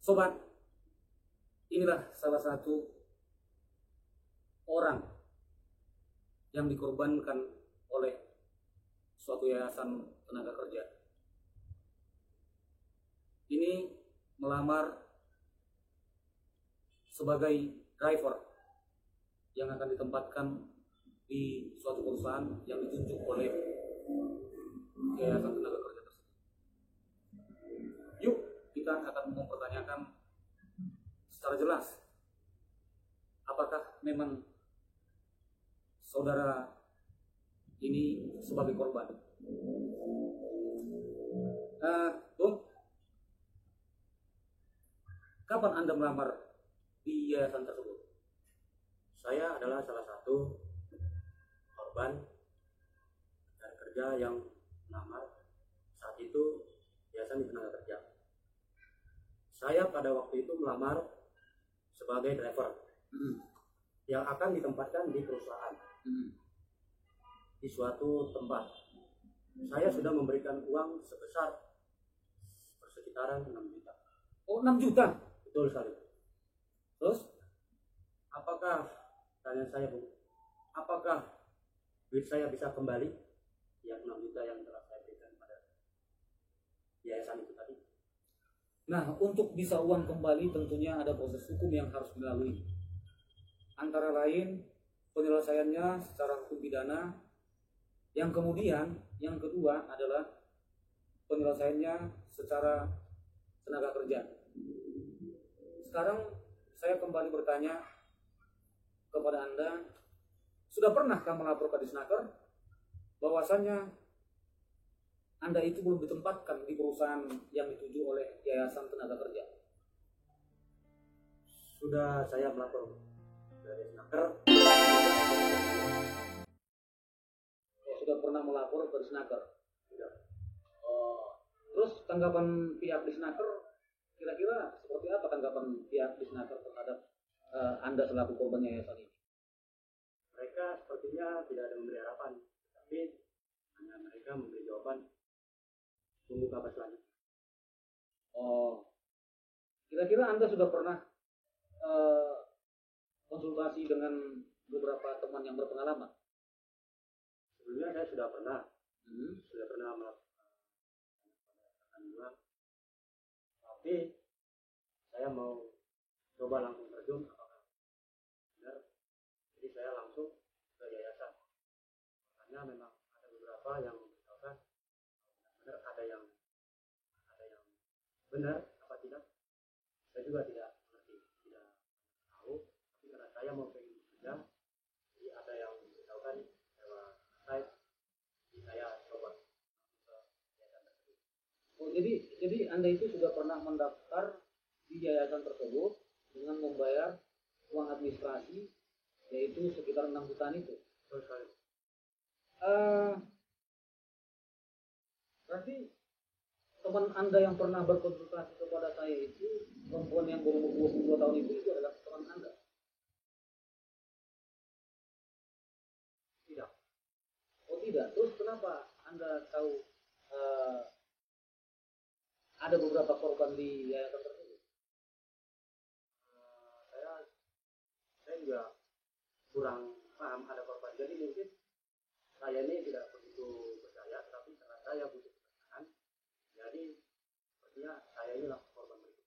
Sobat, inilah salah satu orang yang dikorbankan oleh suatu yayasan tenaga kerja. Ini melamar sebagai driver yang akan ditempatkan di suatu perusahaan yang ditunjuk oleh yayasan tenaga kerja tersebut. Yuk, kita akan mempertanyakan secara jelas, apakah memang saudara ini sebagai korban. Bung, kapan Anda melamar di yayasan tersebut? Saya adalah salah satu korban dari kerja yang melamar. Saat itu yayasan di tenaga kerja. Saya pada waktu itu melamar sebagai driver yang akan ditempatkan di perusahaan di suatu tempat. Saya sudah memberikan uang sebesar sekitaran 6 juta. Oh, 6 juta? Betul sekali. Terus, apakah, tanya saya Bu, apakah duit saya bisa kembali? Yang 6 juta yang telah saya berikan pada yayasan itu tadi. Nah, untuk bisa uang kembali tentunya ada proses hukum yang harus dilalui. Antara lain penyelesaiannya secara hukum pidana. Yang kemudian, yang kedua adalah penyelesaiannya secara tenaga kerja. Sekarang saya kembali bertanya kepada Anda, sudah pernahkah melapor ke Disnaker bahwasannya Anda itu belum ditempatkan di perusahaan yang dituju oleh yayasan tenaga kerja? Sudah saya melapor ke Disnaker. Sudah pernah melapor ke Disnaker? Sudah. Terus tanggapan pihak Disnaker kira-kira seperti apa tanggapan pihak Disnaker terhadap Anda selaku korban yayasan ini? Mereka sepertinya tidak ada memberi harapan, tapi hanya mereka memberi jawaban tunggu kabar selanjutnya. Kira-kira Anda sudah pernah konsultasi dengan beberapa teman yang berpengalaman? Sebelumnya saya sudah pernah melakukan tapi saya mau coba langsung terjun apakah benar. Jadi saya langsung ke yayasan. Karena memang ada beberapa yang memberitahukan benar, ada yang benar apa tidak. Saya juga tidak mengerti, tidak tahu. Tapi karena saya mau pengen bekerja, jadi ada yang memberitahukan lewat site, jadi saya coba ke yayasan tersebut. Oh, jadi Anda itu sudah pernah mendaftar di yayasan tersebut dengan membayar uang administrasi, yaitu sekitar 6 jutaan itu. Betul sekali. Berarti teman Anda yang pernah berkonsultasi kepada saya itu, perempuan yang berumur 22 tahun itu adalah teman Anda? Tidak. Oh tidak. Terus kenapa Anda tahu ada beberapa korban di yayasan tersebut? Saya juga kurang paham ada korban. Jadi mungkin saya ini tidak begitu percaya, tapi karena saya butuh keterangan, jadi sepertinya saya inilah korban berikut.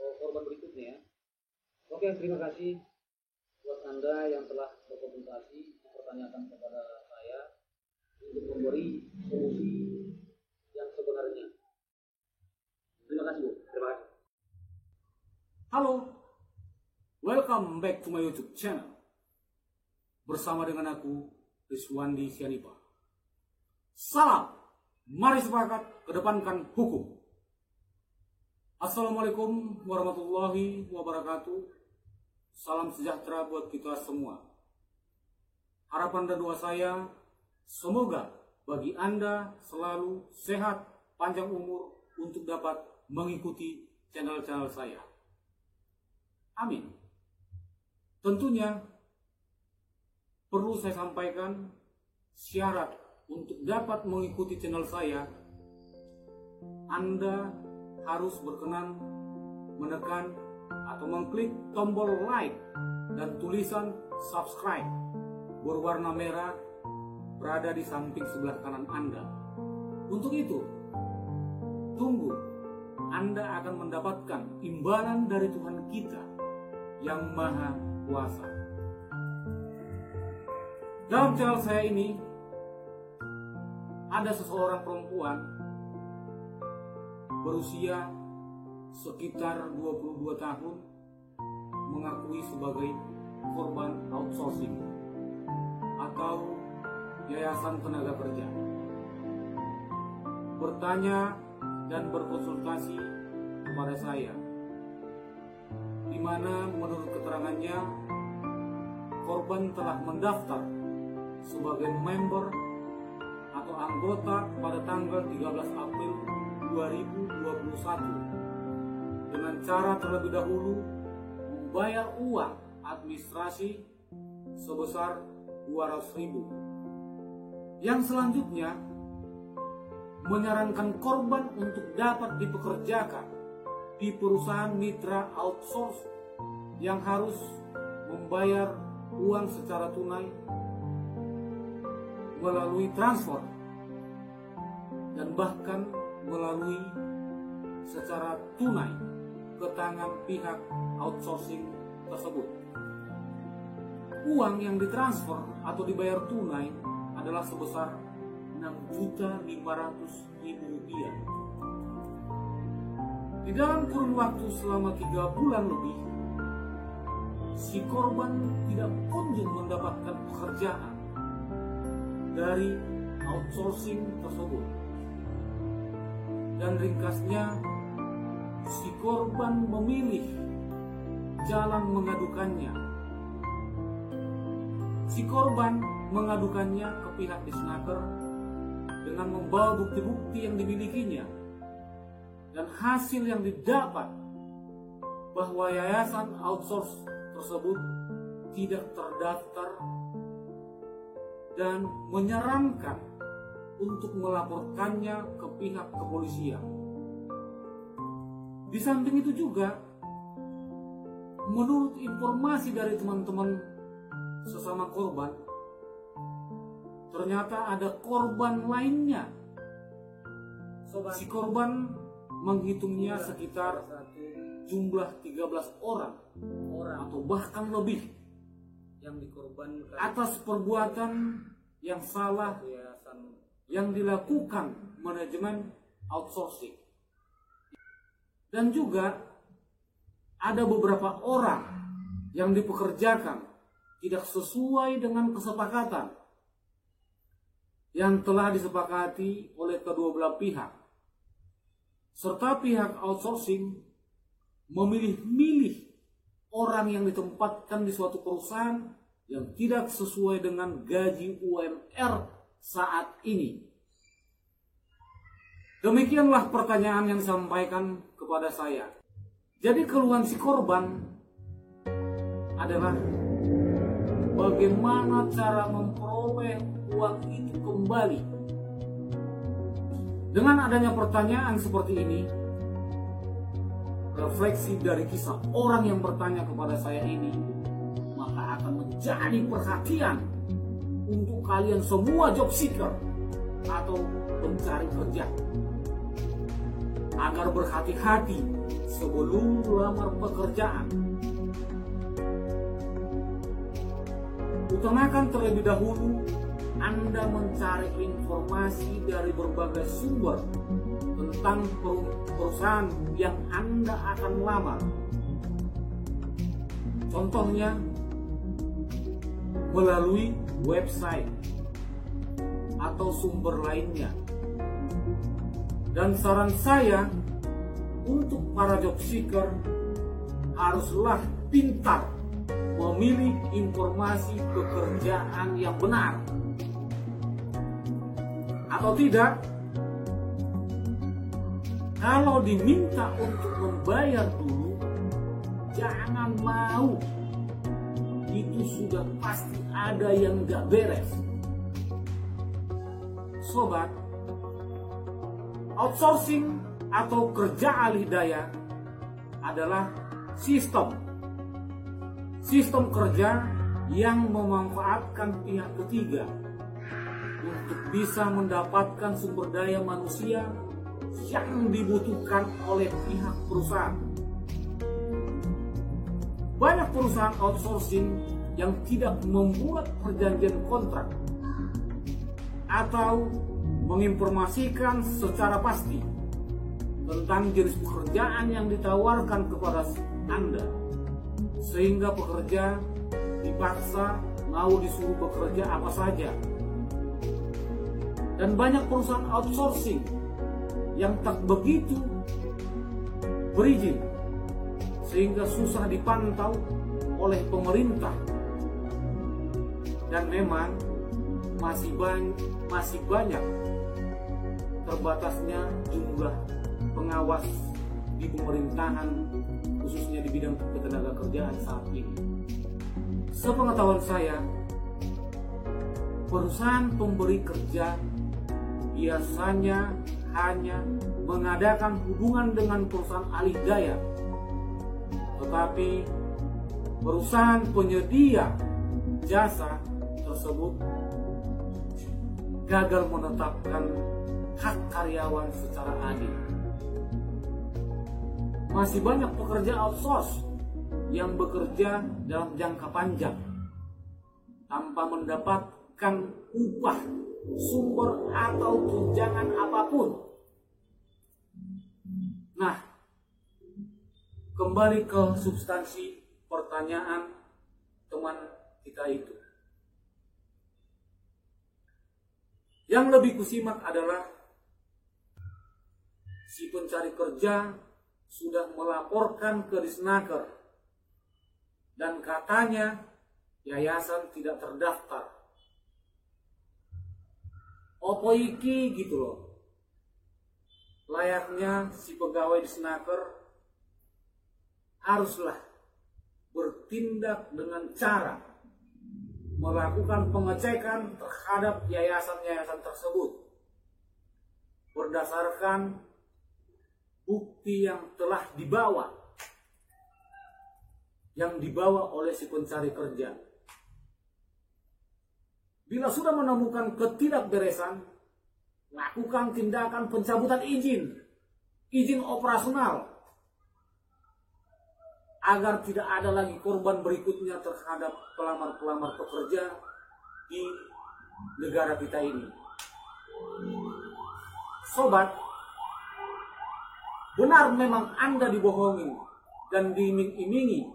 Oh, korban berikutnya ya. Oke, terima kasih buat Anda yang telah berkonsultasi mempertanyakan kepada saya untuk memberi solusi yang sebenarnya. Terima kasih, Bu. Terima kasih. Halo, welcome back to my YouTube channel. Bersama dengan aku, Rizwandi Sianipa. Salam, mari sepakat kedepankan hukum. Assalamualaikum warahmatullahi wabarakatuh. Salam sejahtera buat kita semua. Harapan dan doa saya, semoga bagi Anda selalu sehat, panjang umur untuk dapat mengikuti channel-channel saya. Amin. Tentunya perlu saya sampaikan syarat untuk dapat mengikuti channel saya, Anda harus berkenan menekan atau mengklik tombol like dan tulisan subscribe berwarna merah berada di samping sebelah kanan Anda. Untuk itu, tunggu, Anda akan mendapatkan imbalan dari Tuhan kita yang Maha Kuasa. Dalam channel saya ini, ada seseorang perempuan berusia sekitar 22 tahun mengakui sebagai korban outsourcing atau Yayasan Tenaga Kerja. Bertanya dan berkonsultasi kepada saya, di mana menurut keterangannya korban telah mendaftar sebagai member atau anggota pada tanggal 13 April 2021 dengan cara terlebih dahulu membayar uang administrasi sebesar 200.000. Yang selanjutnya menyarankan korban untuk dapat dipekerjakan di perusahaan mitra outsource yang harus membayar uang secara tunai melalui transfer dan bahkan melalui secara tunai ke tangan pihak outsourcing tersebut. Uang yang ditransfer atau dibayar tunai adalah sebesar Rp6.500.000. Di dalam kurun waktu selama 3 bulan lebih, si korban tidak kunjung mendapatkan pekerjaan dari outsourcing tersebut. Dan ringkasnya, si korban memilih jalan mengadukannya. Si korban mengadukannya ke pihak Disnaker dengan membawa bukti-bukti yang dimilikinya, dan hasil yang didapat bahwa yayasan outsource tersebut tidak terdaftar dan menyarankan untuk melaporkannya ke pihak kepolisian. Di samping itu juga, menurut informasi dari teman-teman sesama korban, ternyata ada korban lainnya. Si korban menghitungnya sekitar jumlah 13 orang atau bahkan lebih yang dikorbankan atas perbuatan yang salah yang dilakukan manajemen outsourcing. Dan juga ada beberapa orang yang dipekerjakan tidak sesuai dengan kesepakatan yang telah disepakati oleh kedua belah pihak, serta pihak outsourcing memilih-milih orang yang ditempatkan di suatu perusahaan yang tidak sesuai dengan gaji UMR saat ini. Demikianlah pertanyaan yang disampaikan kepada saya. Jadi keluhan si korban adalah bagaimana cara memperoleh uang itu kembali. Dengan adanya pertanyaan seperti ini, refleksi dari kisah orang yang bertanya kepada saya ini, maka akan menjadi perhatian untuk kalian semua job seeker atau pencari kerja, agar berhati-hati sebelum melamar pekerjaan. Utamakan terlebih dahulu Anda mencari informasi dari berbagai sumber tentang perusahaan yang Anda akan melamar. Contohnya melalui website atau sumber lainnya. Dan saran saya untuk para job seeker, haruslah pintar memilih informasi pekerjaan yang benar. Atau tidak, kalau diminta untuk membayar dulu, jangan mau. Itu sudah pasti ada yang gak beres. Sobat, outsourcing atau kerja alih daya adalah sistem kerja yang memanfaatkan pihak ketiga untuk bisa mendapatkan sumber daya manusia yang dibutuhkan oleh pihak perusahaan. Banyak perusahaan outsourcing yang tidak membuat perjanjian kontrak atau menginformasikan secara pasti tentang jenis pekerjaan yang ditawarkan kepada Anda, sehingga pekerja dipaksa mau disuruh bekerja apa saja. Dan banyak perusahaan outsourcing yang tak begitu berizin, sehingga susah dipantau oleh pemerintah. Dan memang masih banyak terbatasnya jumlah pengawas di pemerintahan, khususnya di bidang ketenagakerjaan saat ini. Sepengetahuan saya, perusahaan pemberi kerja biasanya hanya mengadakan hubungan dengan perusahaan alih daya, tetapi perusahaan penyedia jasa tersebut gagal menetapkan hak karyawan secara adil. Masih banyak pekerja outsource yang bekerja dalam jangka panjang tanpa mendapatkan upah, sumber atau tunjangan apapun. Nah, kembali ke substansi pertanyaan teman kita itu. Yang lebih kusimak adalah si pencari kerja sudah melaporkan ke Disnaker dan katanya yayasan tidak terdaftar. Opo iki gitu loh. Layaknya si pegawai Disnaker haruslah bertindak dengan cara melakukan pengecekan terhadap yayasan-yayasan tersebut berdasarkan bukti yang telah dibawa oleh si pencari kerja. Bila sudah menemukan ketidakberesan, lakukan tindakan pencabutan izin operasional, agar tidak ada lagi korban berikutnya terhadap pelamar-pelamar pekerja di negara kita ini. Sobat, benar memang Anda dibohongi dan diiming-imingi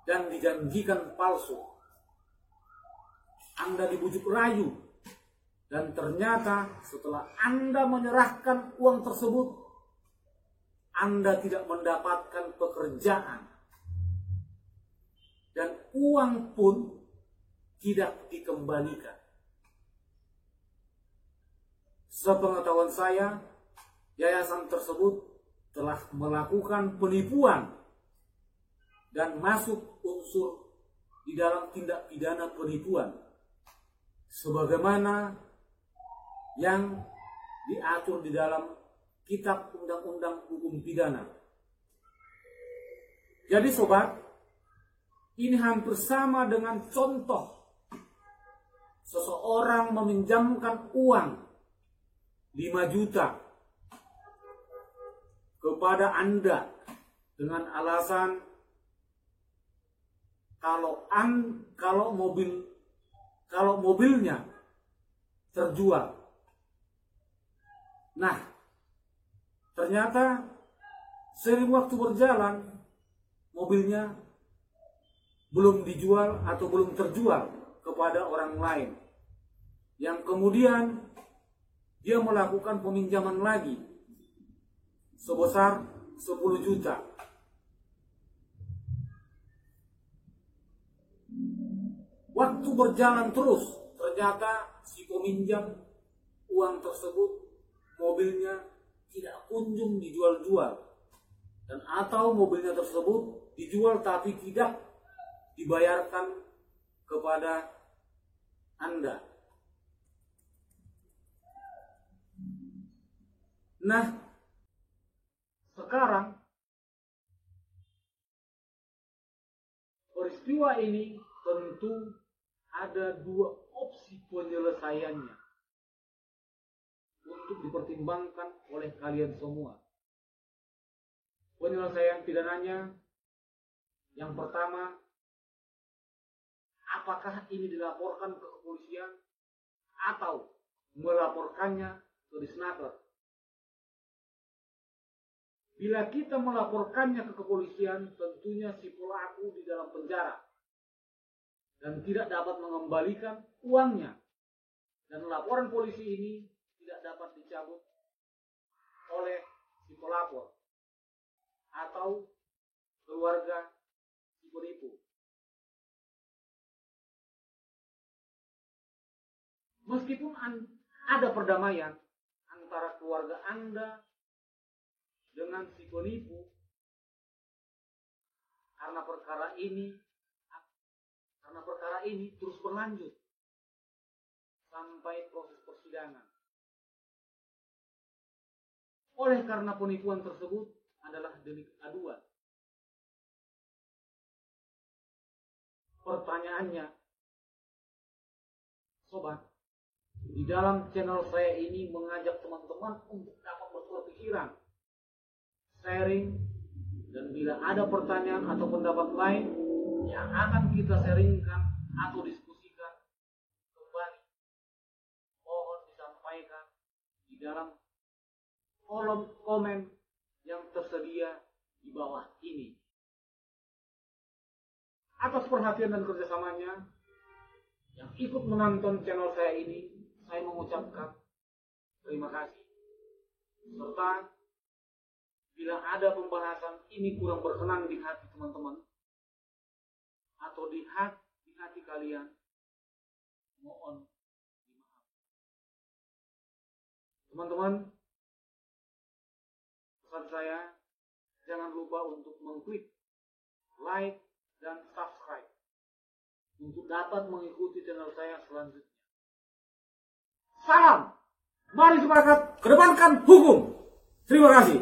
dan dijanjikan palsu. Anda dibujuk rayu dan ternyata setelah Anda menyerahkan uang tersebut, Anda tidak mendapatkan pekerjaan dan uang pun tidak dikembalikan. Sepengetahuan saya, yayasan tersebut telah melakukan penipuan dan masuk unsur di dalam tindak pidana penipuan sebagaimana yang diatur di dalam Kitab Undang-Undang Hukum Pidana. Jadi sobat, ini hampir sama dengan contoh seseorang meminjamkan uang 5 juta kepada Anda dengan alasan kalau mobilnya terjual. Nah, ternyata seiring waktu berjalan mobilnya belum dijual atau belum terjual kepada orang lain, yang kemudian dia melakukan peminjaman lagi sebesar 10 juta. Waktu berjalan terus, ternyata si peminjam uang tersebut mobilnya tidak kunjung dijual-jual, dan atau mobilnya tersebut dijual tapi tidak dibayarkan kepada Anda. Nah, sekarang peristiwa ini tentu ada dua opsi penyelesaiannya untuk dipertimbangkan oleh kalian semua. Penyelesaian pidananya yang pertama, apakah ini dilaporkan ke kepolisian atau melaporkannya ke Disnaker. Bila kita melaporkannya ke kepolisian, tentunya si pelaku di dalam penjara dan tidak dapat mengembalikan uangnya. Dan laporan polisi ini tidak dapat dicabut oleh si pelapor atau keluarga si penipu. Meskipun ada perdamaian antara keluarga Anda dengan si penipu, karena perkara ini terus berlanjut sampai proses persidangan. Oleh karena penipuan tersebut adalah delik aduan. Pertanyaannya, sobat, di dalam channel saya ini mengajak teman-teman untuk dapat bertukar pikiran, sharing, dan bila ada pertanyaan atau pendapat lain yang akan kita sharingkan atau diskusikan kembali, mohon disampaikan di dalam kolom komen yang tersedia di bawah ini. Atas perhatian dan kerjasamanya yang ikut menonton channel saya ini, saya mengucapkan terima kasih. Serta bila ada pembahasan ini kurang berkenan di hati teman-teman atau di hati kalian, mohon dimaafkan. Teman-teman, pesan saya, jangan lupa untuk mengklik like dan subscribe untuk dapat mengikuti channel saya selanjutnya. Salam, mari sepakat kedepankan hukum. Terima kasih.